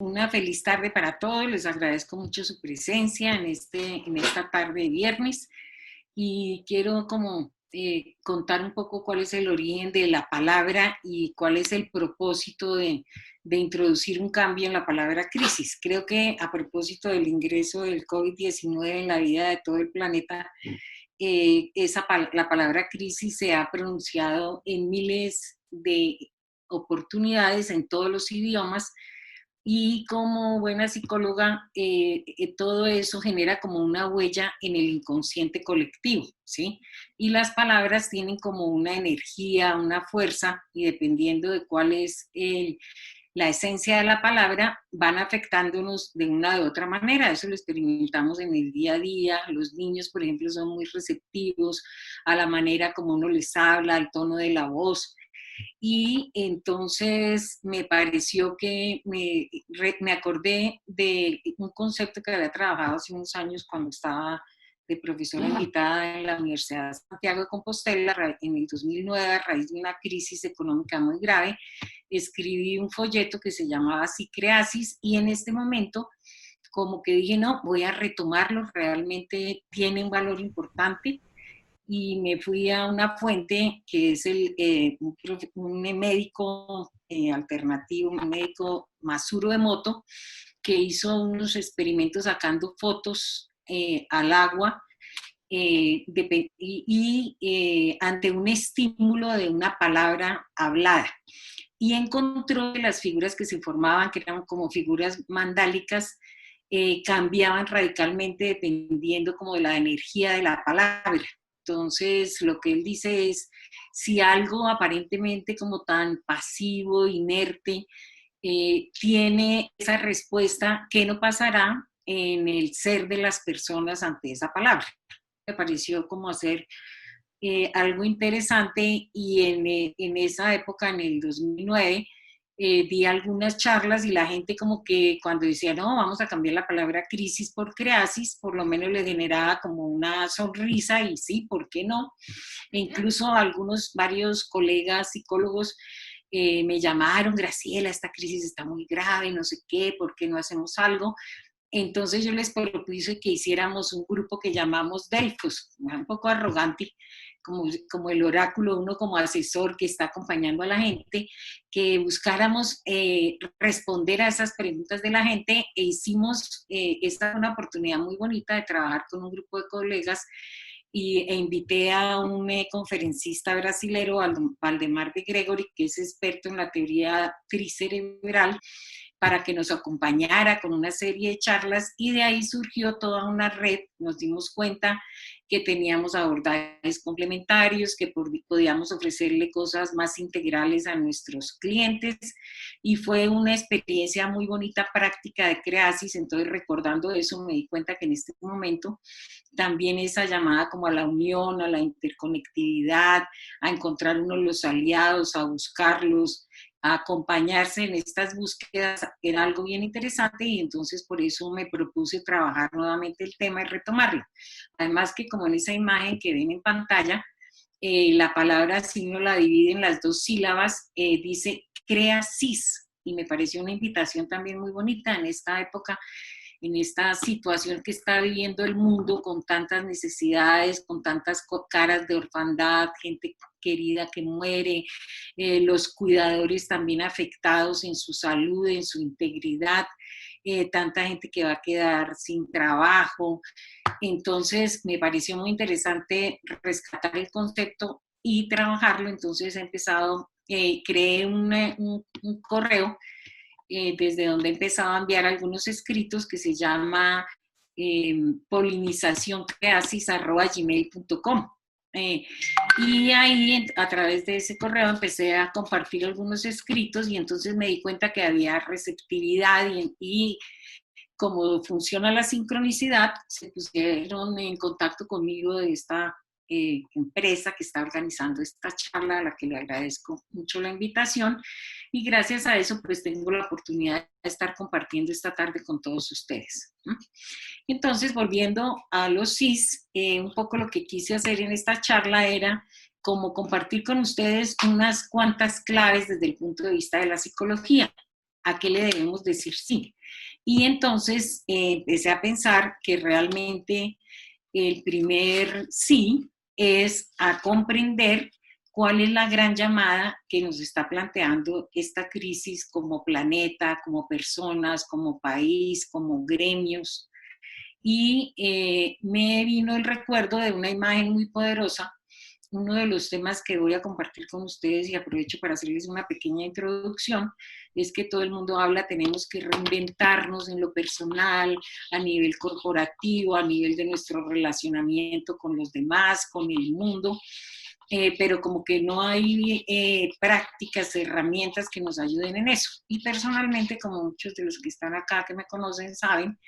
Una feliz tarde para todos, les agradezco mucho su presencia en esta tarde de viernes y quiero contar un poco cuál es el origen de la palabra y cuál es el propósito de introducir un cambio en la palabra crisis. Creo que a propósito del ingreso del COVID-19 en la vida de todo el planeta, la palabra crisis se ha pronunciado en miles de oportunidades en todos los idiomas y como buena psicóloga, todo eso genera como una huella en el inconsciente colectivo, ¿sí? Y las palabras tienen como una energía, una fuerza, y dependiendo de cuál es la esencia de la palabra, van afectándonos de una u otra manera. Eso lo experimentamos en el día a día. Los niños, por ejemplo, son muy receptivos a la manera como uno les habla, al tono de la voz. Y entonces me pareció que me acordé de un concepto que había trabajado hace unos años cuando estaba de profesora invitada en la Universidad de Santiago de Compostela en el 2009, a raíz de una crisis económica muy grave. Escribí un folleto que se llamaba Psicreasis y en este momento como que dije, no, voy a retomarlo, realmente tiene un valor importante y me fui a una fuente que es un médico alternativo, un médico Masuro Emoto, que hizo unos experimentos sacando fotos al agua ante un estímulo de una palabra hablada. Y encontró que las figuras que se formaban, que eran como figuras mandálicas, cambiaban radicalmente dependiendo como de la energía de la palabra. Entonces, lo que él dice es, si algo aparentemente como tan pasivo, inerte, tiene esa respuesta, ¿qué no pasará en el ser de las personas ante esa palabra? Me pareció como hacer algo interesante y en esa época, en el 2009, di algunas charlas y la gente como que cuando decía, no, vamos a cambiar la palabra crisis por creasis, por lo menos le generaba como una sonrisa y sí, ¿por qué no? E incluso varios colegas psicólogos me llamaron, Graciela, esta crisis está muy grave, no sé qué, ¿por qué no hacemos algo? Entonces yo les propuse que hiciéramos un grupo que llamamos Delfos, un poco arrogante, como el oráculo, uno como asesor que está acompañando a la gente, que buscáramos responder a esas preguntas de la gente e hicimos, esta fue una oportunidad muy bonita de trabajar con un grupo de colegas e invité a un conferencista brasilero, Valdemar de Gregory, que es experto en la teoría tricerebral, para que nos acompañara con una serie de charlas y de ahí surgió toda una red. Nos dimos cuenta que teníamos abordajes complementarios, que podíamos ofrecerle cosas más integrales a nuestros clientes y fue una experiencia muy bonita práctica de Creasis. Entonces, recordando eso, me di cuenta que en este momento también esa llamada como a la unión, a la interconectividad, a encontrar unos los aliados, a buscarlos, a acompañarse en estas búsquedas era algo bien interesante y entonces por eso me propuse trabajar nuevamente el tema y retomarlo. Además que como en esa imagen que ven en pantalla, la palabra si uno la divide en las dos sílabas, dice crea cis y me pareció una invitación también muy bonita en esta época, en esta situación que está viviendo el mundo con tantas necesidades, con tantas caras de orfandad, gente querida que muere, los cuidadores también afectados en su salud, en su integridad, tanta gente que va a quedar sin trabajo. Entonces me pareció muy interesante rescatar el concepto y trabajarlo. Entonces he empezado, creé un correo desde donde he empezado a enviar algunos escritos que se llama polinizacioncreasis@gmail.com. Eh, y ahí a través de ese correo empecé a compartir algunos escritos y entonces me di cuenta que había receptividad y como funciona la sincronicidad, se pusieron en contacto conmigo de esta empresa que está organizando esta charla, a la que le agradezco mucho la invitación, y gracias a eso pues tengo la oportunidad de estar compartiendo esta tarde con todos ustedes. Entonces, volviendo a los CIS, un poco lo que quise hacer en esta charla era como compartir con ustedes unas cuantas claves desde el punto de vista de la psicología. ¿A qué le debemos decir sí? Y entonces empecé a pensar que realmente el primer sí es a comprender cuál es la gran llamada que nos está planteando esta crisis como planeta, como personas, como país, como gremios. Y me vino el recuerdo de una imagen muy poderosa. Uno de los temas que voy a compartir con ustedes, y aprovecho para hacerles una pequeña introducción, es que todo el mundo habla, tenemos que reinventarnos en lo personal, a nivel corporativo, a nivel de nuestro relacionamiento con los demás, con el mundo, pero como que no hay prácticas, herramientas que nos ayuden en eso. Y personalmente, como muchos de los que están acá que me conocen saben,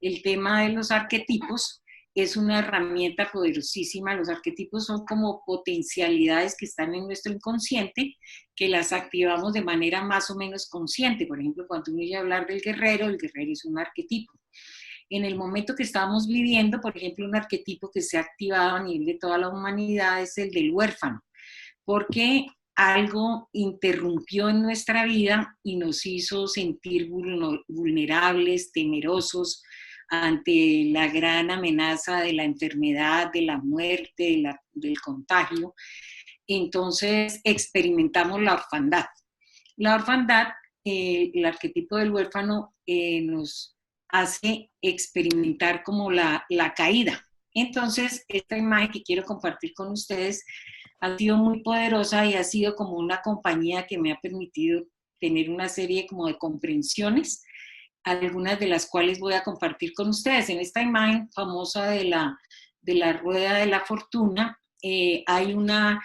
el tema de los arquetipos es una herramienta poderosísima. Los arquetipos son como potencialidades que están en nuestro inconsciente, que las activamos de manera más o menos consciente. Por ejemplo, cuando uno oye hablar del guerrero, el guerrero es un arquetipo. En el momento que estamos viviendo, por ejemplo, un arquetipo que se ha activado a nivel de toda la humanidad es el del huérfano, porque algo interrumpió en nuestra vida y nos hizo sentir vulnerables, temerosos ante la gran amenaza de la enfermedad, de la muerte, del contagio. Entonces experimentamos la orfandad. La orfandad, el arquetipo del huérfano, nos hace experimentar como la caída. Entonces, esta imagen que quiero compartir con ustedes ha sido muy poderosa y ha sido como una compañía que me ha permitido tener una serie como de comprensiones, algunas de las cuales voy a compartir con ustedes. En esta imagen famosa de la rueda de la fortuna, hay una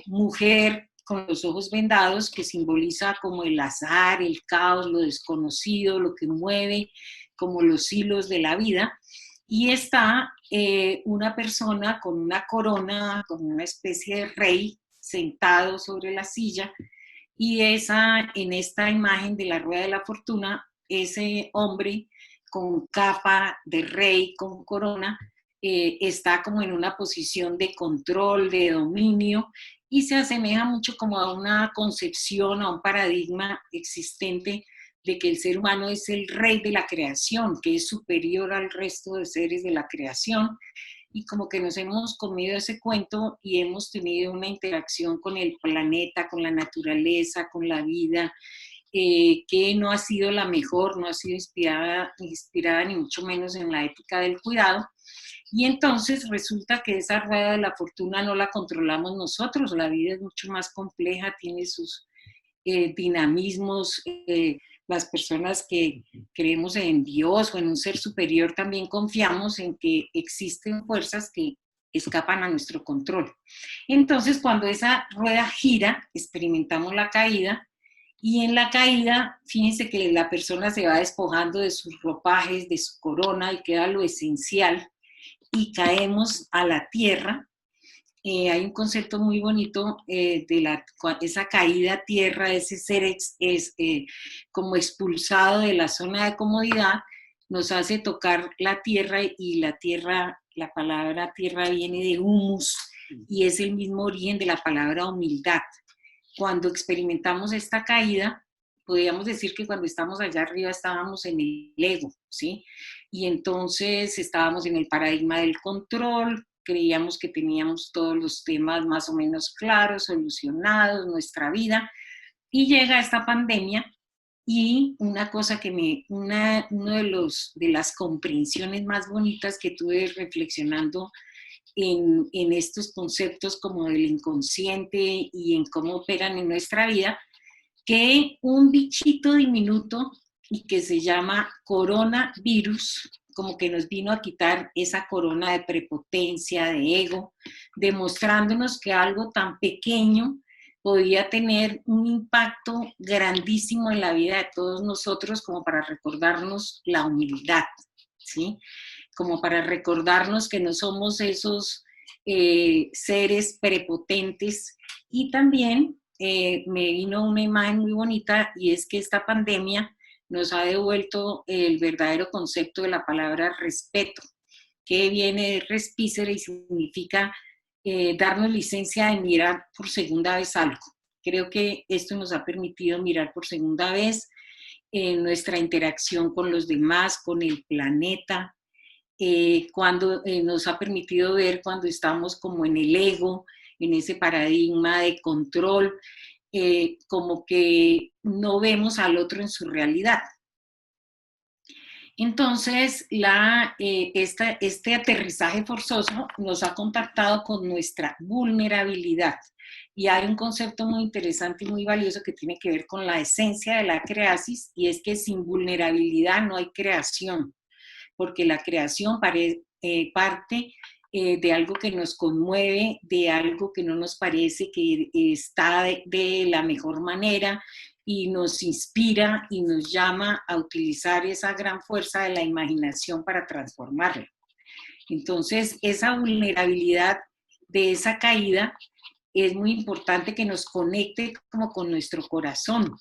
mujer con los ojos vendados que simboliza como el azar, el caos, lo desconocido, lo que mueve, como los hilos de la vida. Y está una persona con una corona, como una especie de rey, sentado sobre la silla, y en esta imagen de la rueda de la fortuna, ese hombre con capa de rey, con corona, está como en una posición de control, de dominio, y se asemeja mucho como a una concepción, a un paradigma existente de que el ser humano es el rey de la creación, que es superior al resto de seres de la creación, y como que nos hemos comido ese cuento y hemos tenido una interacción con el planeta, con la naturaleza, con la vida, que no ha sido la mejor, no ha sido inspirada ni mucho menos en la ética del cuidado. Y entonces resulta que esa rueda de la fortuna no la controlamos nosotros, la vida es mucho más compleja, tiene sus dinamismos, las personas que creemos en Dios o en un ser superior también confiamos en que existen fuerzas que escapan a nuestro control. Entonces, cuando esa rueda gira, experimentamos la caída, y en la caída, fíjense que la persona se va despojando de sus ropajes, de su corona, y queda lo esencial, y caemos a la tierra. Hay un concepto muy bonito esa caída a tierra, ese ser como expulsado de la zona de comodidad, nos hace tocar la tierra, y la tierra, la palabra tierra viene de humus y es el mismo origen de la palabra humildad. Cuando experimentamos esta caída, podríamos decir que cuando estamos allá arriba estábamos en el ego, ¿sí? Y entonces estábamos en el paradigma del control, creíamos que teníamos todos los temas más o menos claros, solucionados, nuestra vida, y llega esta pandemia, y una cosa uno de las comprensiones más bonitas que tuve reflexionando en estos conceptos como del inconsciente y en cómo operan en nuestra vida, que un bichito diminuto y que se llama coronavirus, como que nos vino a quitar esa corona de prepotencia, de ego, demostrándonos que algo tan pequeño podía tener un impacto grandísimo en la vida de todos nosotros, como para recordarnos la humildad, ¿sí? Como para recordarnos que no somos esos seres prepotentes. Y también me vino una imagen muy bonita, y es que esta pandemia nos ha devuelto el verdadero concepto de la palabra respeto, que viene de respicere y significa darnos licencia de mirar por segunda vez algo. Creo que esto nos ha permitido mirar por segunda vez nuestra interacción con los demás, con el planeta, cuando nos ha permitido ver cuando estamos como en el ego, en ese paradigma de control, como que no vemos al otro en su realidad. Entonces, este aterrizaje forzoso nos ha contactado con nuestra vulnerabilidad. Y hay un concepto muy interesante y muy valioso que tiene que ver con la esencia de la creasis, y es que sin vulnerabilidad no hay creación, porque la creación parte de algo que nos conmueve, de algo que no nos parece que está de la mejor manera, y nos inspira y nos llama a utilizar esa gran fuerza de la imaginación para transformarla. Entonces, esa vulnerabilidad de esa caída es muy importante que nos conecte como con nuestro corazón.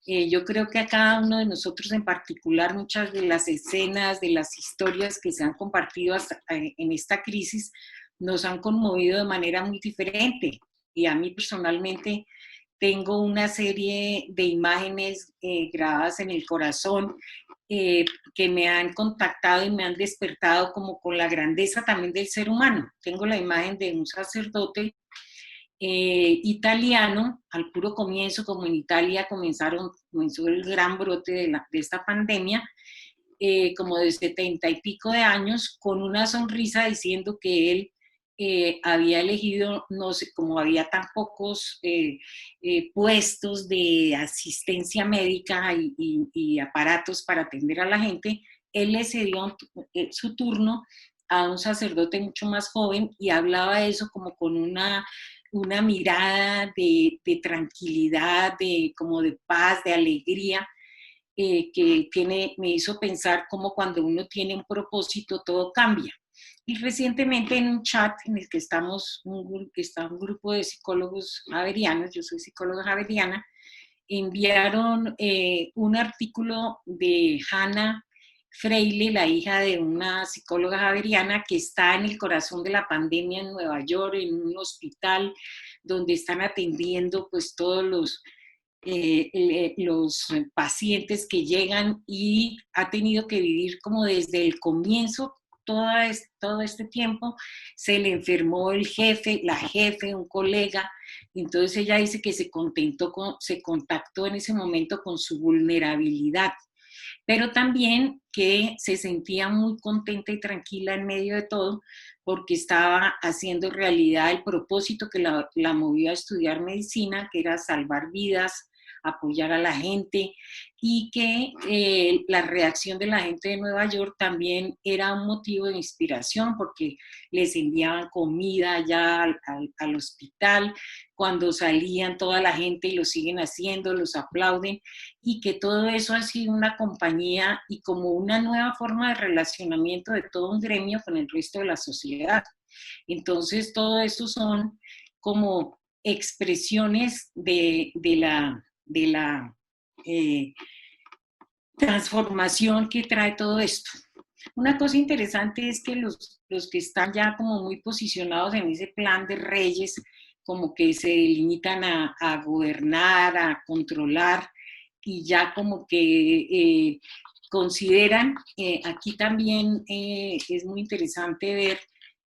Yo creo que a cada uno de nosotros en particular, muchas de las escenas, de las historias que se han compartido en esta crisis, nos han conmovido de manera muy diferente. Y a mí personalmente tengo una serie de imágenes grabadas en el corazón, que me han contactado y me han despertado como con la grandeza también del ser humano. Tengo la imagen de un sacerdote italiano, al puro comienzo, como en Italia comenzó el gran brote de esta pandemia, como de 70 y pico de años, con una sonrisa diciendo que él había elegido, no sé, como había tan pocos puestos de asistencia médica y aparatos para atender a la gente, él le cedió su turno a un sacerdote mucho más joven, y hablaba de eso como con una mirada de tranquilidad, como de paz, de alegría, me hizo pensar como cuando uno tiene un propósito todo cambia. Y recientemente en un chat en el que está un grupo de psicólogos javerianos, yo soy psicóloga javeriana, enviaron un artículo de Hannah Freile, la hija de una psicóloga javeriana que está en el corazón de la pandemia en Nueva York, en un hospital donde están atendiendo pues todos los pacientes que llegan, y ha tenido que vivir como desde el comienzo todo este tiempo. Se le enfermó el jefe, la jefe, un colega. Entonces ella dice que se contactó en ese momento con su vulnerabilidad, pero también que se sentía muy contenta y tranquila en medio de todo, porque estaba haciendo realidad el propósito que la movió a estudiar medicina, que era salvar vidas, apoyar a la gente, y que la reacción de la gente de Nueva York también era un motivo de inspiración, porque les enviaban comida allá al hospital, cuando salían toda la gente, y lo siguen haciendo, los aplauden, y que todo eso ha sido una compañía y como una nueva forma de relacionamiento de todo un gremio con el resto de la sociedad. Entonces, todo esto son como expresiones de la transformación que trae todo esto. Una cosa interesante es que los que están ya como muy posicionados en ese plan de reyes, como que se limitan a gobernar, a controlar, y ya como que consideran, aquí también es muy interesante ver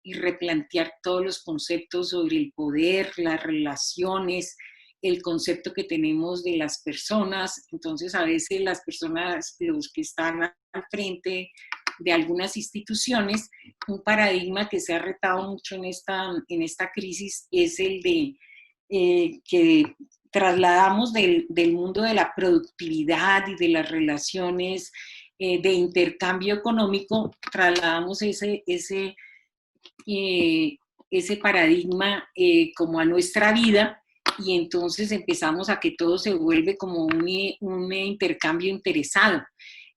y replantear todos los conceptos sobre el poder, las relaciones, el concepto que tenemos de las personas. Entonces, a veces las personas, los que están al frente de algunas instituciones, un paradigma que se ha retado mucho en esta crisis es el de que trasladamos del mundo de la productividad y de las relaciones de intercambio económico, trasladamos ese paradigma como a nuestra vida, y entonces empezamos a que todo se vuelve como un intercambio interesado,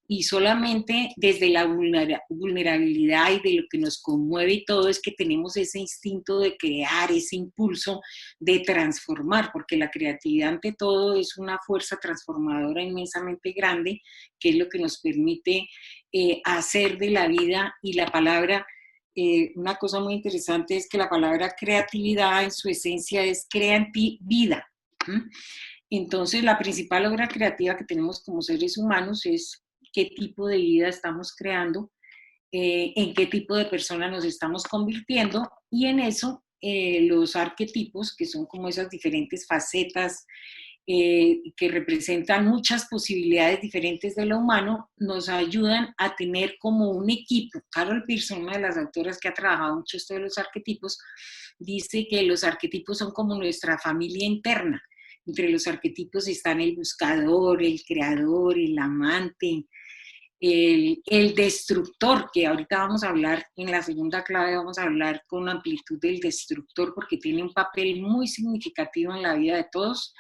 y solamente desde la vulnerabilidad y de lo que nos conmueve y todo es que tenemos ese instinto de crear, ese impulso de transformar, porque la creatividad ante todo es una fuerza transformadora inmensamente grande, que es lo que nos permite hacer de la vida. Y la palabra, una cosa muy interesante es que la palabra creatividad en su esencia es crea en ti vida. Entonces, la principal obra creativa que tenemos como seres humanos es qué tipo de vida estamos creando, en qué tipo de persona nos estamos convirtiendo, y en eso los arquetipos, que son como esas diferentes facetas que representan muchas posibilidades diferentes de lo humano, nos ayudan a tener como un equipo. Carol Pearson, una de las autoras que ha trabajado mucho esto de los arquetipos, dice que los arquetipos son como nuestra familia interna. Entre los arquetipos están el buscador, el creador, el amante, el destructor, que ahorita vamos a hablar, en la segunda clave vamos a hablar con amplitud del destructor, porque tiene un papel muy significativo en la vida de todos,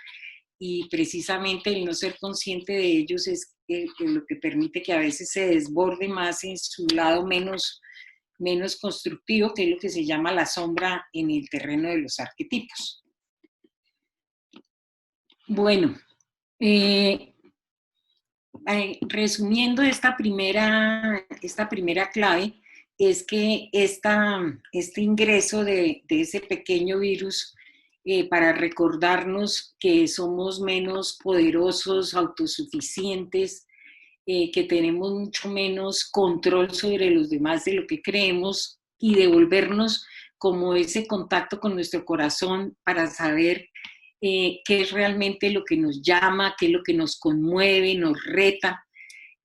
y precisamente el no ser consciente de ellos es lo que permite que a veces se desborde más en su lado menos constructivo, que es lo que se llama la sombra en el terreno de los arquetipos. Bueno, resumiendo esta primera clave, es que este ingreso de ese pequeño virus para recordarnos que somos menos poderosos, autosuficientes, que tenemos mucho menos control sobre los demás de lo que creemos, y devolvernos como ese contacto con nuestro corazón para saber qué es realmente lo que nos llama, qué es lo que nos conmueve, nos reta.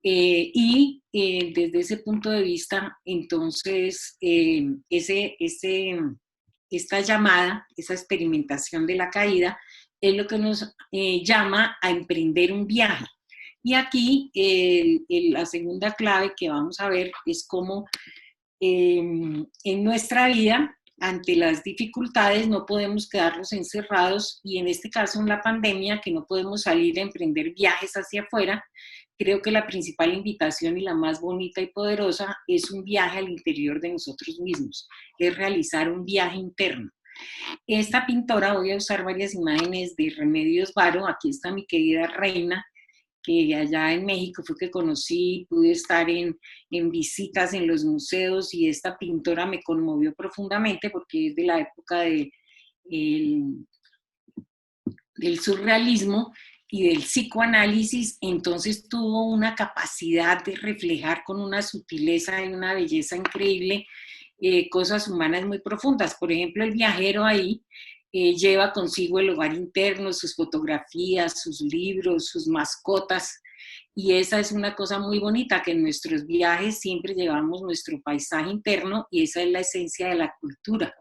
Desde ese punto de vista, entonces, esta llamada, esa experimentación de la caída, es lo que nos llama a emprender un viaje. Y aquí la segunda clave que vamos a ver es cómo en nuestra vida, ante las dificultades, no podemos quedarnos encerrados, y en este caso en la pandemia, que no podemos salir a emprender viajes hacia afuera. Creo que la principal invitación y la más bonita y poderosa es un viaje al interior de nosotros mismos, es realizar un viaje interno. Esta pintora, voy a usar varias imágenes de Remedios Varo. Aquí está mi querida Reina, que allá en México fue que conocí, pude estar en visitas en los museos, y esta pintora me conmovió profundamente porque es de la época del surrealismo y del psicoanálisis. Entonces tuvo una capacidad de reflejar con una sutileza y una belleza increíble cosas humanas muy profundas. Por ejemplo, el viajero ahí lleva consigo el hogar interno, sus fotografías, sus libros, sus mascotas, y esa es una cosa muy bonita, que en nuestros viajes siempre llevamos nuestro paisaje interno, y esa es la esencia de la cultura.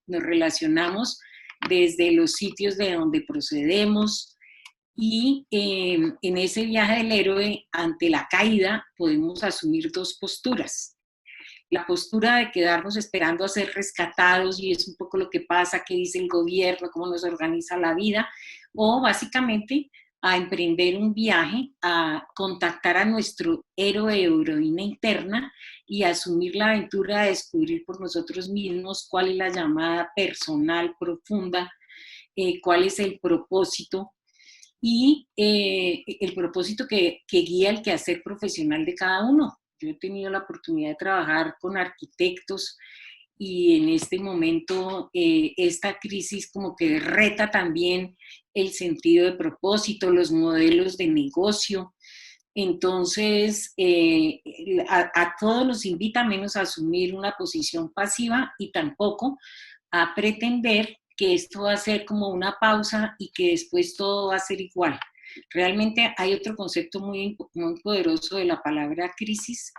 Nos relacionamos desde los sitios de donde procedemos, y en ese viaje del héroe ante la caída podemos asumir dos posturas. La postura de quedarnos esperando a ser rescatados, y es un poco lo que pasa, qué dice el gobierno, cómo nos organiza la vida, o básicamente a emprender un viaje, a contactar a nuestro héroe o heroína interna y asumir la aventura de descubrir por nosotros mismos cuál es la llamada personal profunda, cuál es el propósito, y el propósito que guía el quehacer profesional de cada uno. Yo he tenido la oportunidad de trabajar con arquitectos, y en este momento esta crisis como que reta también el sentido de propósito, los modelos de negocio. Entonces, a todos nos invita menos a asumir una posición pasiva, y tampoco a pretender que esto va a ser como una pausa y que después todo va a ser igual. Realmente hay otro concepto muy poderoso de la palabra crisis,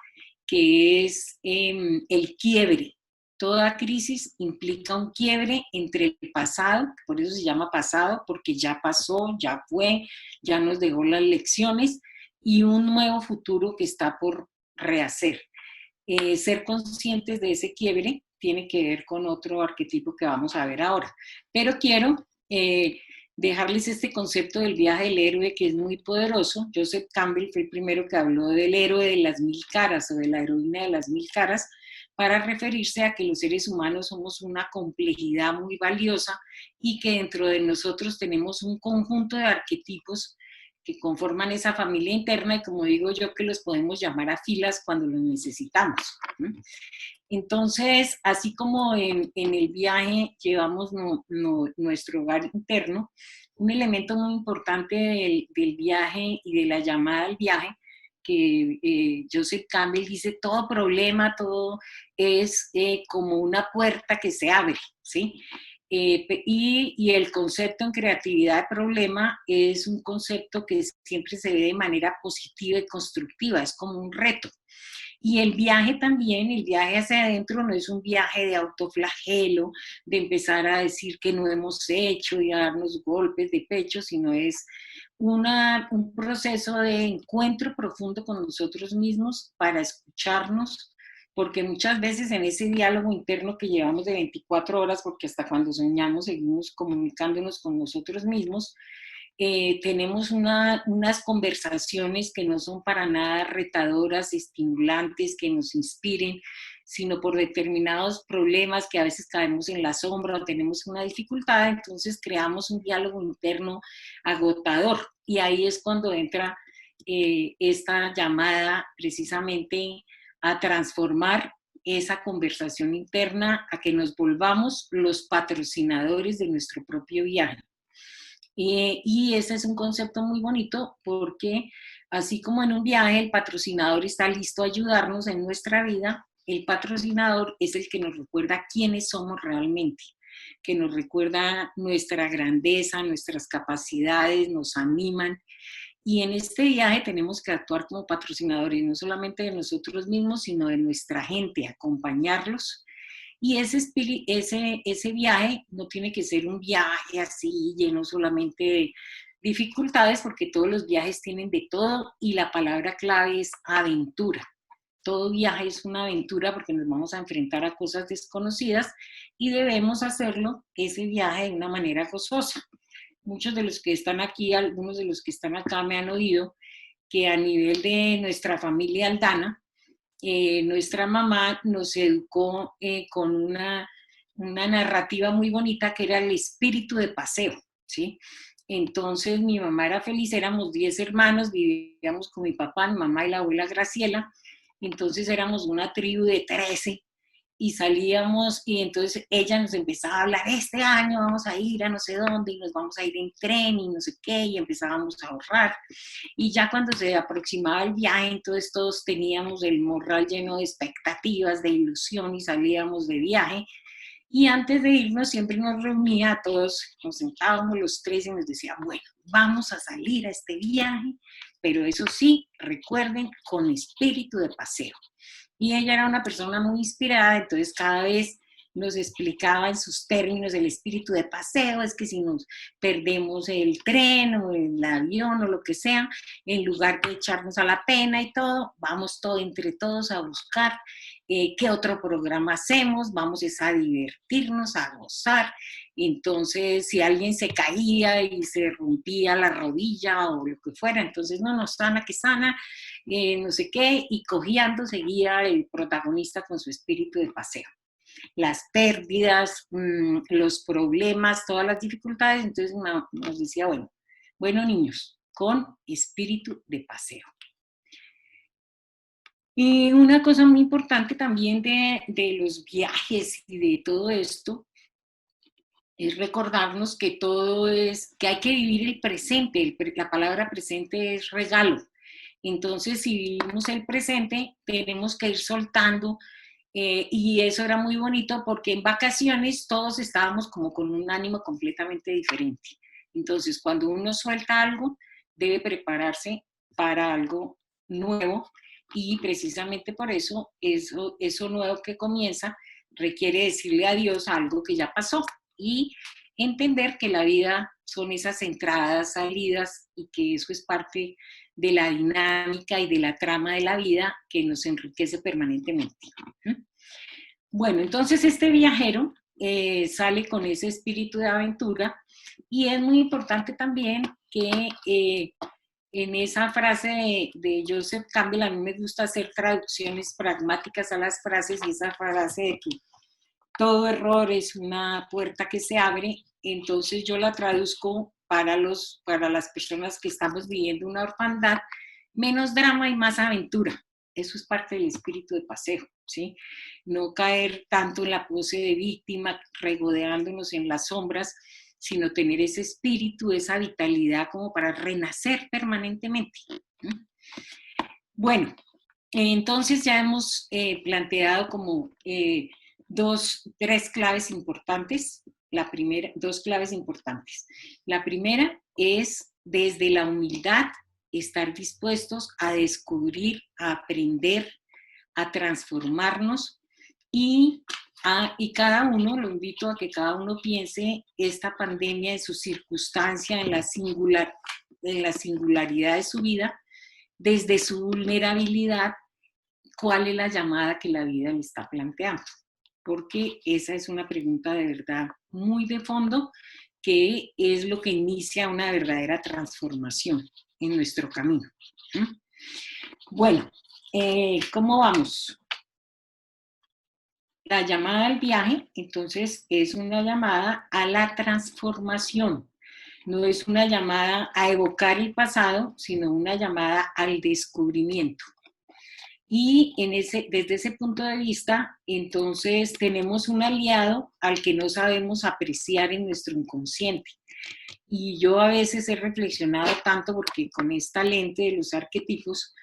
que es el quiebre. Toda crisis implica un quiebre entre el pasado, por eso se llama pasado, porque ya pasó, ya fue, ya nos dejó las lecciones, y un nuevo futuro que está por rehacer. Ser conscientes de ese quiebre tiene que ver con otro arquetipo que vamos a ver ahora. Pero quiero dejarles este concepto del viaje del héroe, que es muy poderoso. Joseph Campbell fue el primero que habló del héroe de las 1000 caras, o de la heroína de las 1000 caras, para referirse a que los seres humanos somos una complejidad muy valiosa, y que dentro de nosotros tenemos un conjunto de arquetipos que conforman esa familia interna, y como digo yo, que los podemos llamar a filas cuando los necesitamos. Entonces, así como en el viaje llevamos nuestro hogar interno, un elemento muy importante del viaje y de la llamada al viaje, que Joseph Campbell dice, todo problema, todo es como una puerta que se abre, ¿sí? Y el concepto en creatividad de problema es un concepto que siempre se ve de manera positiva y constructiva, es como un reto. Y el viaje también, el viaje hacia adentro no es un viaje de autoflagelo, de empezar a decir que no hemos hecho y a darnos golpes de pecho, sino es un proceso de encuentro profundo con nosotros mismos para escucharnos, porque muchas veces en ese diálogo interno que llevamos de 24 horas, porque hasta cuando soñamos seguimos comunicándonos con nosotros mismos, tenemos unas conversaciones que no son para nada retadoras, estimulantes, que nos inspiren, sino por determinados problemas que a veces caemos en la sombra o tenemos una dificultad, entonces creamos un diálogo interno agotador. Y ahí es cuando entra esta llamada precisamente a transformar esa conversación interna, a que nos volvamos los patrocinadores de nuestro propio viaje. Y ese es un concepto muy bonito porque así como en un viaje el patrocinador está listo a ayudarnos en nuestra vida, el patrocinador es el que nos recuerda quiénes somos realmente, que nos recuerda nuestra grandeza, nuestras capacidades, nos animan. Y en este viaje tenemos que actuar como patrocinadores, no solamente de nosotros mismos, sino de nuestra gente, acompañarlos. Y ese viaje no tiene que ser un viaje así lleno solamente de dificultades, porque todos los viajes tienen de todo y la palabra clave es aventura. Todo viaje es una aventura porque nos vamos a enfrentar a cosas desconocidas y debemos hacerlo, ese viaje, de una manera gozosa. Muchos de los que están aquí, algunos de los que están acá me han oído que a nivel de nuestra familia Aldana, nuestra mamá nos educó con una narrativa muy bonita que era el espíritu de paseo, ¿sí? Entonces mi mamá era feliz, éramos 10 hermanos, vivíamos con mi papá, mi mamá y la abuela Graciela, entonces éramos una tribu de 13 y salíamos y entonces ella nos empezaba a hablar, este año vamos a ir a no sé dónde y nos vamos a ir en tren y no sé qué, y empezábamos a ahorrar. Y ya cuando se aproximaba el viaje, entonces todos teníamos el morral lleno de expectativas, de ilusión y salíamos de viaje. Y antes de irnos siempre nos reunía a todos, nos sentábamos los tres y nos decía, bueno, vamos a salir a este viaje, pero eso sí, recuerden, con espíritu de paseo. Y ella era una persona muy inspirada, entonces cada vez nos explicaba en sus términos el espíritu de paseo, es que si nos perdemos el tren o el avión o lo que sea, en lugar de echarnos a la pena y todo, vamos todo entre todos a buscar qué otro programa hacemos, vamos a divertirnos, a gozar. Entonces, si alguien se caía y se rompía la rodilla o lo que fuera, entonces no, sana, que sana, no sé qué, y cojeando seguía el protagonista con su espíritu de paseo. Las pérdidas, los problemas, todas las dificultades, entonces nos decía, bueno niños, con espíritu de paseo. Y una cosa muy importante también de los viajes y de todo esto es recordarnos que todo es, que hay que vivir el presente, la palabra presente es regalo. Entonces, si vivimos el presente, tenemos que ir soltando, y eso era muy bonito porque en vacaciones todos estábamos como con un ánimo completamente diferente. Entonces, cuando uno suelta algo, debe prepararse para algo nuevo y precisamente por eso nuevo que comienza requiere decirle adiós a algo que ya pasó y entender que la vida son esas entradas, salidas y que eso es parte de la dinámica y de la trama de la vida que nos enriquece permanentemente. Bueno, entonces este viajero sale con ese espíritu de aventura y es muy importante también que en esa frase de Joseph Campbell, a mí me gusta hacer traducciones pragmáticas a las frases y esa frase de que todo error es una puerta que se abre, entonces yo la traduzco para las personas que estamos viviendo una orfandad, menos drama y más aventura. eso es parte del espíritu de paseo, ¿sí? No caer tanto en la pose de víctima, regodeándonos en las sombras, sino tener ese espíritu, esa vitalidad como para renacer permanentemente. Bueno, entonces ya hemos planteado como tres claves importantes. La primera, dos claves importantes. La primera es desde la humildad estar dispuestos a descubrir, a aprender, a transformarnos y cada uno, lo invito a que cada uno piense esta pandemia en su circunstancia, en la singularidad de su vida, desde su vulnerabilidad, cuál es la llamada que la vida le está planteando. Porque esa es una pregunta de verdad muy de fondo, que es lo que inicia una verdadera transformación en nuestro camino. Bueno, ¿cómo vamos? La llamada al viaje, entonces, es una llamada a la transformación. No es una llamada a evocar el pasado, sino una llamada al descubrimiento. Y desde ese punto de vista, entonces tenemos un aliado al que no sabemos apreciar en nuestro inconsciente. Y yo a veces he reflexionado tanto porque con esta lente de los arquetipos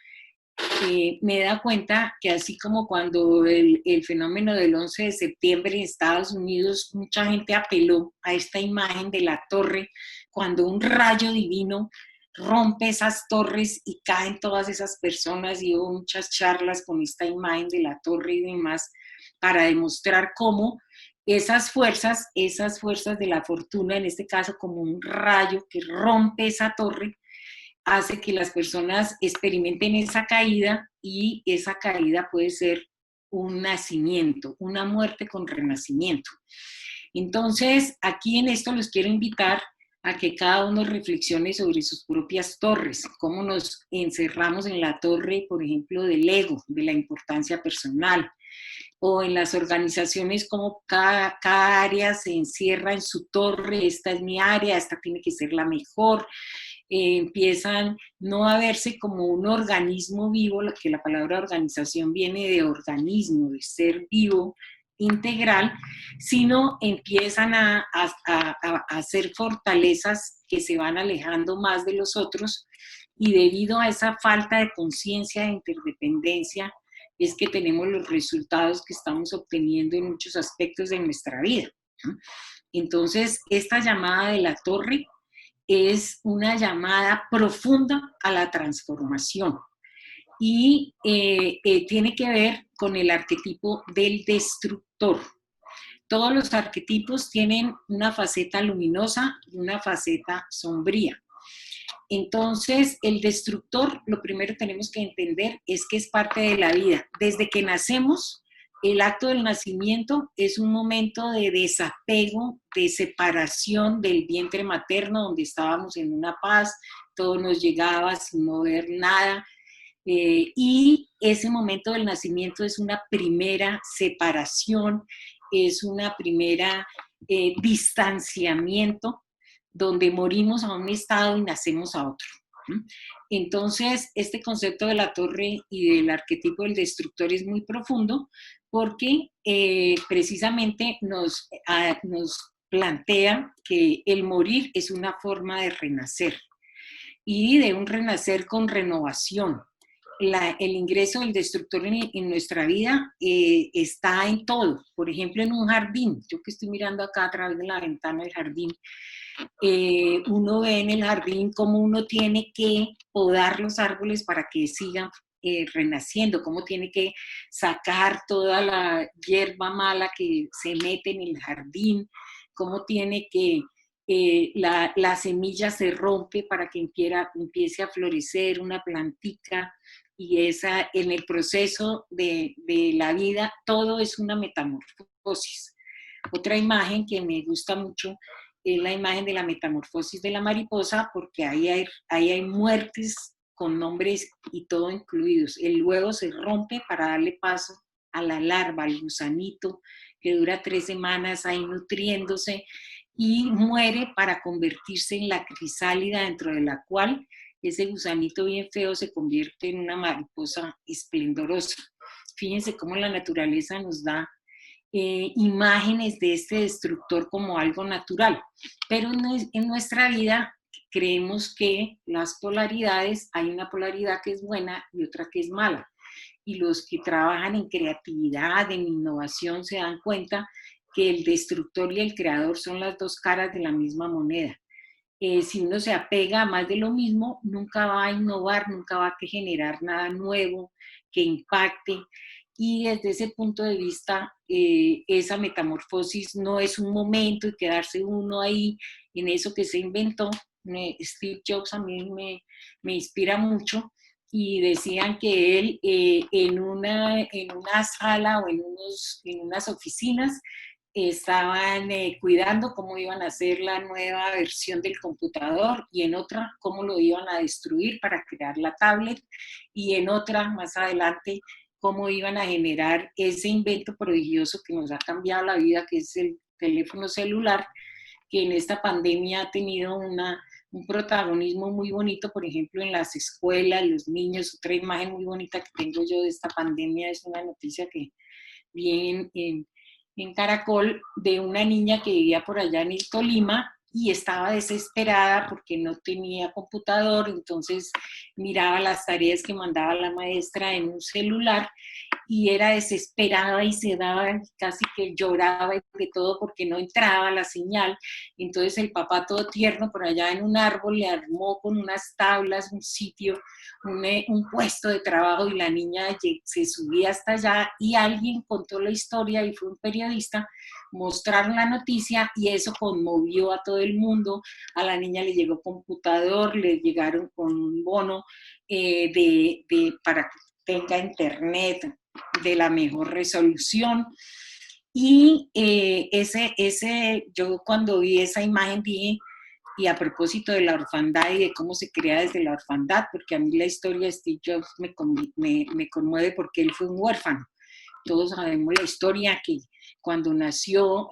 me da cuenta que así como cuando el fenómeno del 11 de septiembre en Estados Unidos, mucha gente apeló a esta imagen de la torre, cuando un rayo divino rompe esas torres y caen todas esas personas, y hubo muchas charlas con esta imagen de la torre y demás, para demostrar cómo esas fuerzas de la fortuna, en este caso como un rayo que rompe esa torre, hace que las personas experimenten esa caída, y esa caída puede ser un nacimiento, una muerte con renacimiento. Entonces, aquí en esto los quiero invitar a que cada uno reflexione sobre sus propias torres, cómo nos encerramos en la torre, por ejemplo, del ego, de la importancia personal, o en las organizaciones como cada área se encierra en su torre, esta es mi área, esta tiene que ser la mejor. Empiezan no a verse como un organismo vivo, que la palabra organización viene de organismo, de ser vivo, integral, sino empiezan a hacer fortalezas que se van alejando más de los otros, y debido a esa falta de conciencia de interdependencia es que tenemos los resultados que estamos obteniendo en muchos aspectos de nuestra vida. Entonces, esta llamada de la torre es una llamada profunda a la transformación, y tiene que ver con el arquetipo del destructor. Todos los arquetipos tienen una faceta luminosa y una faceta sombría. Entonces, el destructor, lo primero que tenemos que entender es que es parte de la vida. Desde que nacemos, el acto del nacimiento es un momento de desapego, de separación del vientre materno, donde estábamos en una paz, todo nos llegaba sin mover nada. Y ese momento del nacimiento es una primera separación, es una primera distanciamiento, donde morimos a un estado y nacemos a otro. Entonces, este concepto de la torre y del arquetipo del destructor es muy profundo, porque precisamente nos plantea que el morir es una forma de renacer, y de un renacer con renovación. El ingreso del destructor en nuestra vida está en todo. Por ejemplo, en un jardín, yo que estoy mirando acá a través de la ventana del jardín, uno ve en el jardín cómo uno tiene que podar los árboles para que sigan renaciendo, cómo tiene que sacar toda la hierba mala que se mete en el jardín, cómo tiene que la semilla se rompe para que empiece a florecer una plantica, y en el proceso de la vida todo es una metamorfosis. Otra imagen que me gusta mucho es la imagen de la metamorfosis de la mariposa, porque ahí hay muertes con nombres y todo incluidos. El huevo se rompe para darle paso a la larva, al gusanito, que dura 3 semanas ahí nutriéndose, y muere para convertirse en la crisálida, dentro de la cual ese gusanito bien feo se convierte en una mariposa esplendorosa. Fíjense cómo la naturaleza nos da imágenes de este destructor como algo natural, pero en nuestra vida creemos que las polaridades, hay una polaridad que es buena y otra que es mala, y los que trabajan en creatividad, en innovación, se dan cuenta que el destructor y el creador son las dos caras de la misma moneda. Si uno se apega a más de lo mismo, nunca va a innovar, nunca va a generar nada nuevo que impacte. Y desde ese punto de vista, esa metamorfosis no es un momento y quedarse uno ahí en eso que se inventó. Steve Jobs a mí me inspira mucho, y decían que él en una sala o en unas oficinas estaban cuidando cómo iban a hacer la nueva versión del computador, y en otra cómo lo iban a destruir para crear la tablet, y en otra más adelante cómo iban a generar ese invento prodigioso que nos ha cambiado la vida, que es el teléfono celular, que en esta pandemia ha tenido un protagonismo muy bonito, por ejemplo, en las escuelas, los niños. Otra imagen muy bonita que tengo yo de esta pandemia es una noticia que vi en Caracol, de una niña que vivía por allá en el Tolima y estaba desesperada porque no tenía computador, entonces miraba las tareas que mandaba la maestra en un celular y era desesperada y se daba, casi que lloraba y de todo porque no entraba la señal. Entonces el papá, todo tierno, por allá en un árbol le armó con unas tablas un sitio, un puesto de trabajo, y la niña se subía hasta allá y alguien contó la historia y fue un periodista, mostraron la noticia y eso conmovió a todo el mundo. A la niña le llegó computador, le llegaron con un bono para que tenga internet de la mejor resolución. Y yo cuando vi esa imagen dije, y a propósito de la orfandad y de cómo se crea desde la orfandad, porque a mí la historia de Steve Jobs me conmueve porque él fue un huérfano. Todos sabemos la historia, que cuando nació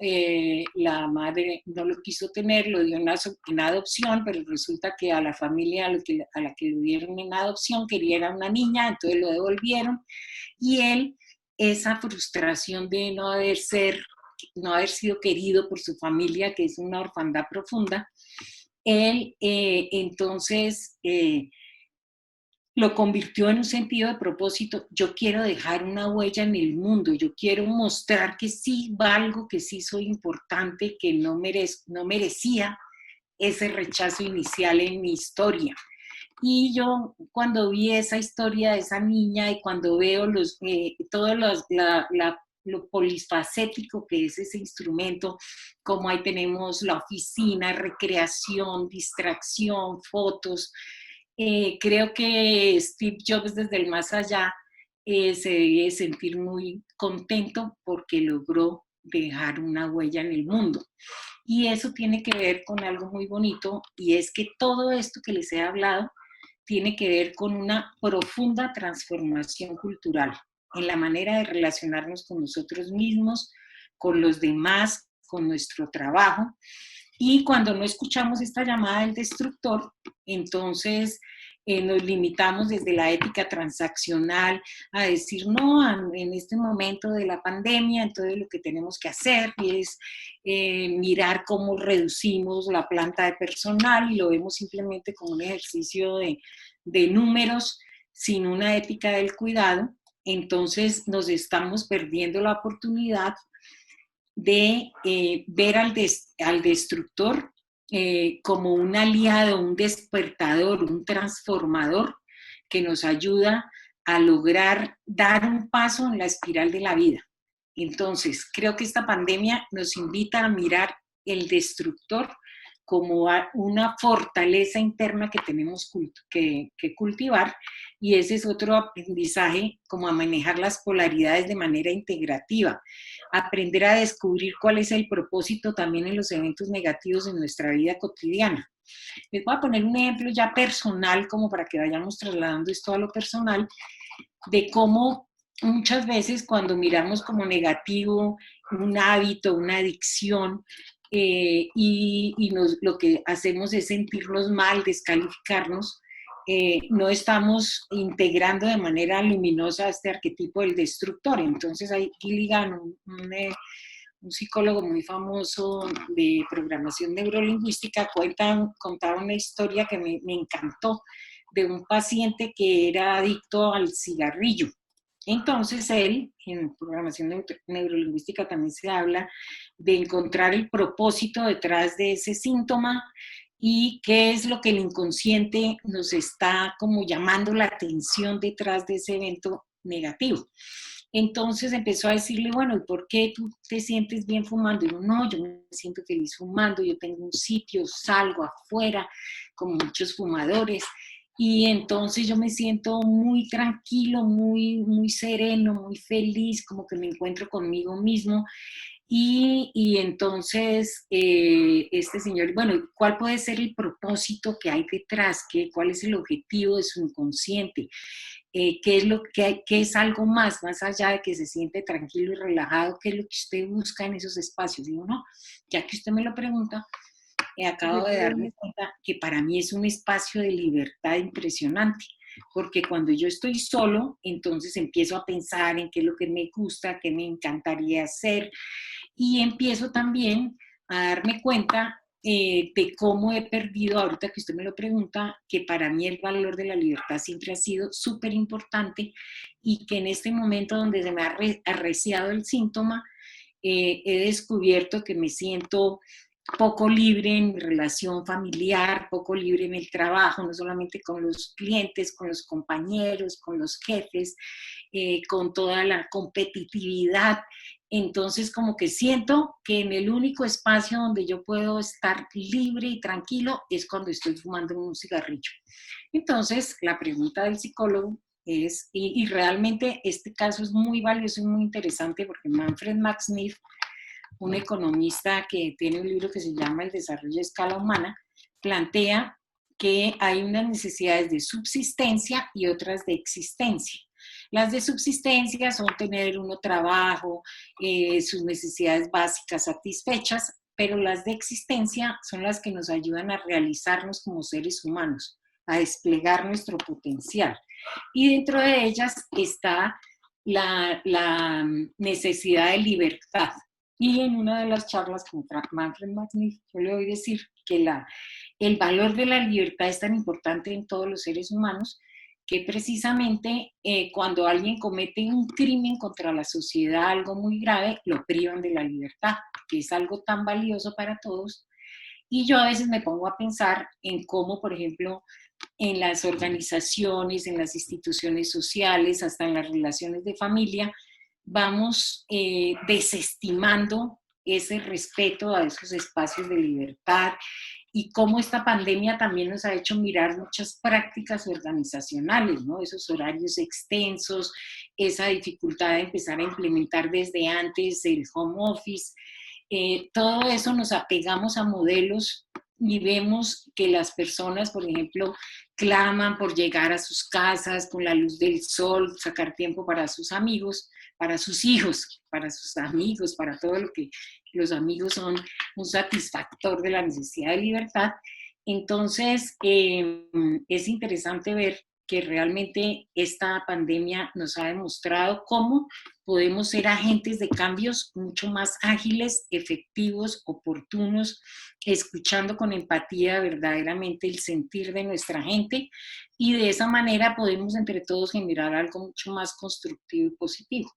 la madre no lo quiso tener, lo dio en adopción, pero resulta que a la familia a la que lo dieron en adopción quería era una niña, entonces lo devolvieron, y él, esa frustración de no haber sido querido por su familia, que es una orfandad profunda, él entonces lo convirtió en un sentido de propósito. Yo quiero dejar una huella en el mundo, yo quiero mostrar que sí valgo, que sí soy importante, que no merecía ese rechazo inicial en mi historia. Y yo cuando vi esa historia de esa niña y cuando veo lo polifacético que es ese instrumento, como ahí tenemos la oficina, recreación, distracción, fotos, creo que Steve Jobs desde el más allá se debe sentir muy contento porque logró dejar una huella en el mundo. Y eso tiene que ver con algo muy bonito, y es que todo esto que les he hablado tiene que ver con una profunda transformación cultural en la manera de relacionarnos con nosotros mismos, con los demás, con nuestro trabajo. Y cuando no escuchamos esta llamada del destructor, entonces nos limitamos desde la ética transaccional a decir, no, en este momento de la pandemia, entonces lo que tenemos que hacer es mirar cómo reducimos la planta de personal, y lo vemos simplemente como un ejercicio de números sin una ética del cuidado. Entonces nos estamos perdiendo la oportunidad de ver al destructor como un aliado, un despertador, un transformador que nos ayuda a lograr dar un paso en la espiral de la vida. Entonces, creo que esta pandemia nos invita a mirar el destructor como una fortaleza interna que tenemos que cultivar, y ese es otro aprendizaje, como a manejar las polaridades de manera integrativa, aprender a descubrir cuál es el propósito también en los eventos negativos de nuestra vida cotidiana. Les voy a poner un ejemplo ya personal, como para que vayamos trasladando esto a lo personal, de cómo muchas veces cuando miramos como negativo un hábito, una adicción, lo que hacemos es sentirnos mal, descalificarnos, no estamos integrando de manera luminosa este arquetipo del destructor. Entonces ahí Gilligan, un psicólogo muy famoso de programación neurolingüística, contaba una historia que me encantó, de un paciente que era adicto al cigarrillo. Entonces él, en programación neurolingüística también se habla de encontrar el propósito detrás de ese síntoma y qué es lo que el inconsciente nos está como llamando la atención detrás de ese evento negativo. Entonces empezó a decirle, bueno, ¿y por qué tú te sientes bien fumando? Y yo, no, yo me siento feliz fumando, yo tengo un sitio, salgo afuera con muchos fumadores, y entonces yo me siento muy tranquilo, muy sereno, muy feliz, como que me encuentro conmigo mismo. Y entonces este señor, bueno, ¿cuál puede ser el propósito que hay detrás? ¿Cuál es el objetivo de su inconsciente? ¿Qué es qué es algo más allá de que se siente tranquilo y relajado? ¿Qué es lo que usted busca en esos espacios? Digo, no, ya que usted me lo pregunta, acabo de darme cuenta que para mí es un espacio de libertad impresionante, porque cuando yo estoy solo, entonces empiezo a pensar en qué es lo que me gusta, qué me encantaría hacer, y empiezo también a darme cuenta de cómo he perdido, ahorita que usted me lo pregunta, que para mí el valor de la libertad siempre ha sido súper importante, y que en este momento donde se me ha arreciado el síntoma, he descubierto que me siento poco libre en mi relación familiar, poco libre en el trabajo, no solamente con los clientes, con los compañeros, con los jefes, con toda la competitividad. Entonces, como que siento que en el único espacio donde yo puedo estar libre y tranquilo es cuando estoy fumando un cigarrillo. Entonces, la pregunta del psicólogo es, y realmente este caso es muy valioso y muy interesante, porque Manfred Max Neef, un economista que tiene un libro que se llama El desarrollo a escala humana, plantea que hay unas necesidades de subsistencia y otras de existencia. Las de subsistencia son tener uno trabajo, sus necesidades básicas satisfechas, pero las de existencia son las que nos ayudan a realizarnos como seres humanos, a desplegar nuestro potencial. Y dentro de ellas está la necesidad de libertad. Y en una de las charlas con Manfred Max Neef, yo le oí decir que el valor de la libertad es tan importante en todos los seres humanos, que precisamente cuando alguien comete un crimen contra la sociedad, algo muy grave, lo privan de la libertad, que es algo tan valioso para todos. Y yo a veces me pongo a pensar en cómo, por ejemplo, en las organizaciones, en las instituciones sociales, hasta en las relaciones de familia, vamos desestimando ese respeto a esos espacios de libertad, y cómo esta pandemia también nos ha hecho mirar muchas prácticas organizacionales, ¿no? Esos horarios extensos, esa dificultad de empezar a implementar desde antes el home office, todo eso nos apegamos a modelos y vemos que las personas, por ejemplo, claman por llegar a sus casas con la luz del sol, sacar tiempo para sus amigos, para sus hijos, para sus amigos, para todo lo que los amigos son un satisfactor de la necesidad de libertad. Entonces, es interesante ver que realmente esta pandemia nos ha demostrado cómo podemos ser agentes de cambios mucho más ágiles, efectivos, oportunos, escuchando con empatía verdaderamente el sentir de nuestra gente, y de esa manera podemos entre todos generar algo mucho más constructivo y positivo,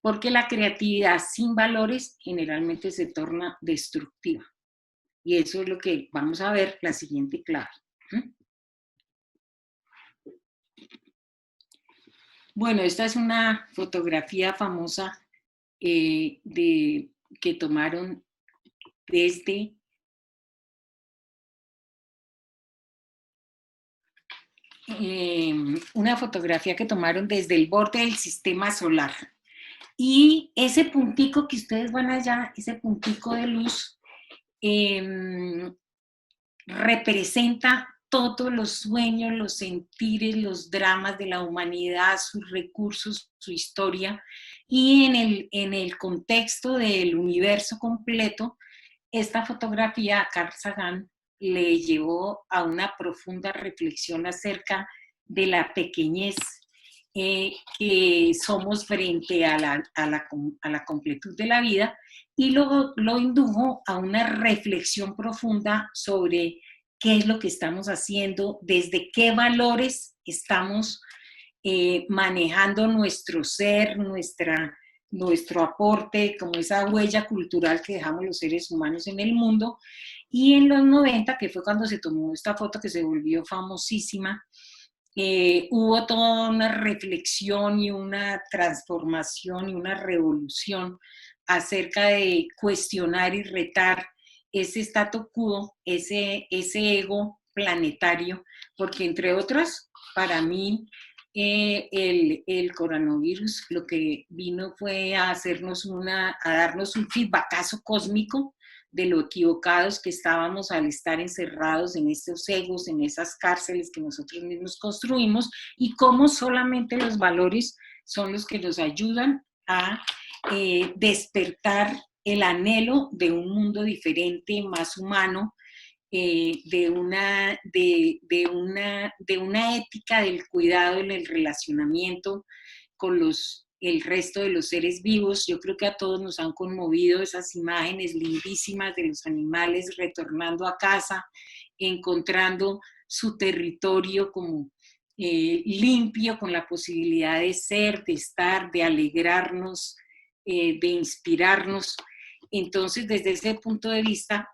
porque la creatividad sin valores generalmente se torna destructiva, y eso es lo que vamos a ver la siguiente clave. Bueno, esta es una fotografía famosa que tomaron desde una fotografía que tomaron desde el borde del sistema solar. Y ese puntico que ustedes van allá, ese puntico de luz, representa todos los sueños, los sentires, los dramas de la humanidad, sus recursos, su historia, y en el contexto del universo completo, esta fotografía, Carl Sagan le llevó a una profunda reflexión acerca de la pequeñez que somos frente a la completud de la vida, y lo indujo a una reflexión profunda sobre qué es lo que estamos haciendo, desde qué valores estamos manejando nuestro ser, nuestro aporte, como esa huella cultural que dejamos los seres humanos en el mundo. Y en los 90, que fue cuando se tomó esta foto que se volvió famosísima, hubo toda una reflexión y una transformación y una revolución acerca de cuestionar y retar ese statu quo, ese ego planetario, porque entre otros, para mí, el coronavirus lo que vino fue a a darnos un feedbackazo cósmico de lo equivocados que estábamos al estar encerrados en estos egos, en esas cárceles que nosotros mismos construimos, y cómo solamente los valores son los que nos ayudan a despertar el anhelo de un mundo diferente, más humano, de una ética del cuidado en el relacionamiento con el resto de los seres vivos. Yo creo que a todos nos han conmovido esas imágenes lindísimas de los animales retornando a casa, encontrando su territorio como limpio, con la posibilidad de ser, de estar, de alegrarnos, de inspirarnos. Entonces, desde ese punto de vista,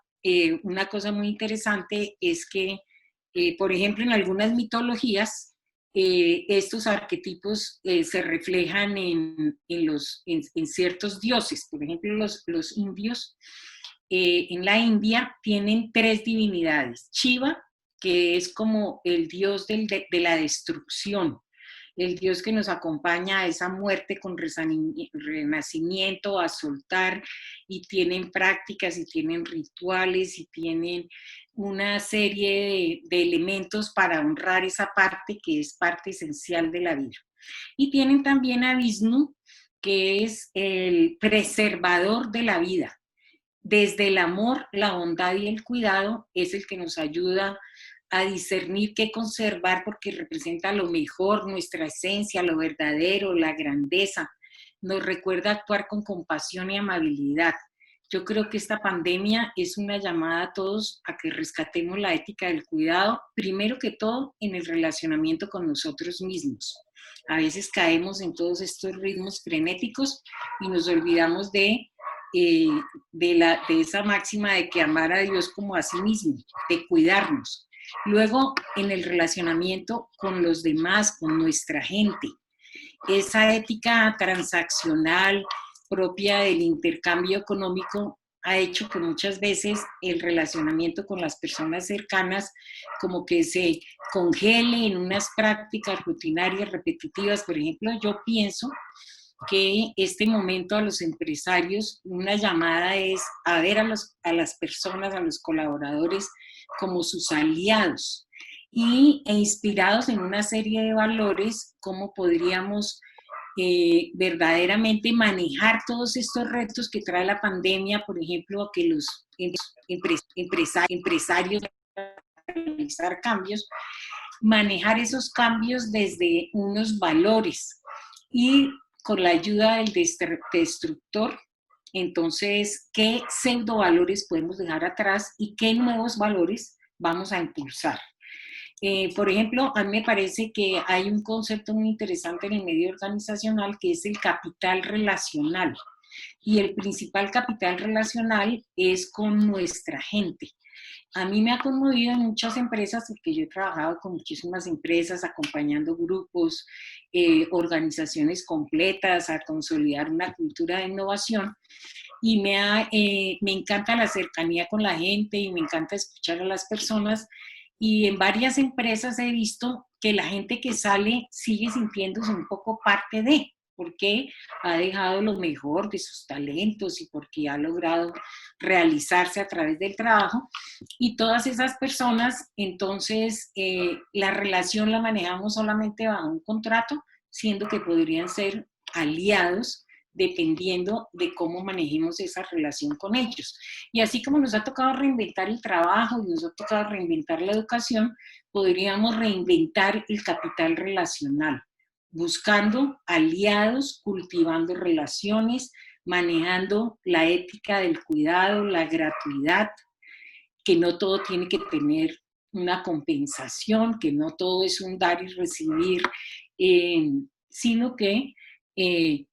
una cosa muy interesante es que, por ejemplo, en algunas mitologías, estos arquetipos se reflejan en ciertos dioses. Por ejemplo, los indios en la India tienen 3 divinidades. Shiva, que es como el dios de la destrucción, el Dios que nos acompaña a esa muerte con renacimiento, a soltar, y tienen prácticas y tienen rituales y tienen una serie de elementos para honrar esa parte que es parte esencial de la vida. Y tienen también a Vishnu, que es el preservador de la vida. Desde el amor, la bondad y el cuidado es el que nos ayuda a discernir qué conservar, porque representa lo mejor, nuestra esencia, lo verdadero, la grandeza. Nos recuerda actuar con compasión y amabilidad. Yo creo que esta pandemia es una llamada a todos a que rescatemos la ética del cuidado, primero que todo en el relacionamiento con nosotros mismos. A veces caemos en todos estos ritmos frenéticos y nos olvidamos de esa máxima de que amar a Dios como a sí mismo, de cuidarnos. Luego, en el relacionamiento con los demás, con nuestra gente, esa ética transaccional propia del intercambio económico ha hecho que muchas veces el relacionamiento con las personas cercanas como que se congele en unas prácticas rutinarias, repetitivas. Por ejemplo, yo pienso que este momento a los empresarios, una llamada es a ver a las personas, a los colaboradores como sus aliados, e inspirados en una serie de valores, cómo podríamos verdaderamente manejar todos estos retos que trae la pandemia, por ejemplo, que los empresarios realizar cambios, manejar esos cambios desde unos valores y con la ayuda del destructor. Entonces, ¿qué pseudo valores podemos dejar atrás y qué nuevos valores vamos a impulsar? Por ejemplo, a mí me parece que hay un concepto muy interesante en el medio organizacional que es el capital relacional. Y el principal capital relacional es con nuestra gente. A mí me ha conmovido en muchas empresas, porque yo he trabajado con muchísimas empresas, acompañando grupos, organizaciones completas a consolidar una cultura de innovación, y me encanta la cercanía con la gente y me encanta escuchar a las personas, y en varias empresas he visto que la gente que sale sigue sintiéndose un poco parte de, porque ha dejado lo mejor de sus talentos y porque ha logrado realizarse a través del trabajo. Y todas esas personas, entonces, la relación la manejamos solamente bajo un contrato, siendo que podrían ser aliados dependiendo de cómo manejemos esa relación con ellos. Y así como nos ha tocado reinventar el trabajo y nos ha tocado reinventar la educación, podríamos reinventar el capital relacional, buscando aliados, cultivando relaciones, manejando la ética del cuidado, la gratuidad, que no todo tiene que tener una compensación, que no todo es un dar y recibir, sino que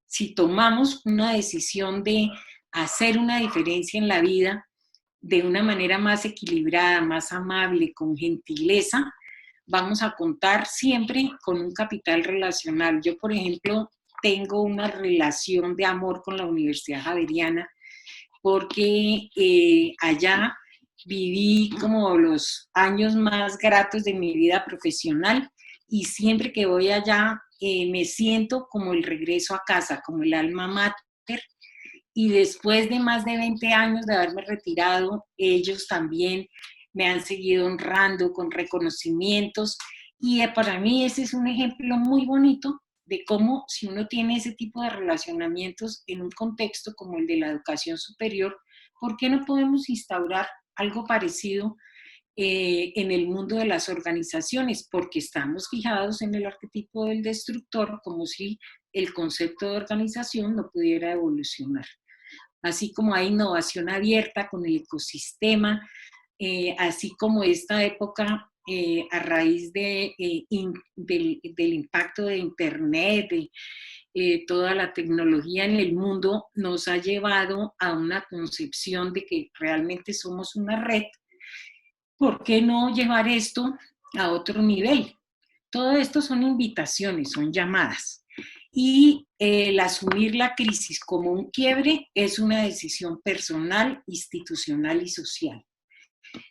si tomamos una decisión de hacer una diferencia en la vida de una manera más equilibrada, más amable, con gentileza, vamos a contar siempre con un capital relacional. Yo, por ejemplo, tengo una relación de amor con la Universidad Javeriana porque allá viví como los años más gratos de mi vida profesional y siempre que voy allá me siento como el regreso a casa, como el alma mater. Y después de más de 20 años de haberme retirado, ellos también me han seguido honrando con reconocimientos. Y para mí ese es un ejemplo muy bonito de cómo si uno tiene ese tipo de relacionamientos en un contexto como el de la educación superior, ¿por qué no podemos instaurar algo parecido en el mundo de las organizaciones? Porque estamos fijados en el arquetipo del destructor, como si el concepto de organización no pudiera evolucionar. Así como hay innovación abierta con el ecosistema, así como esta época a raíz del impacto de Internet, de toda la tecnología en el mundo, nos ha llevado a una concepción de que realmente somos una red. ¿Por qué no llevar esto a otro nivel? Todo esto son invitaciones, son llamadas. Y el asumir la crisis como un quiebre es una decisión personal, institucional y social.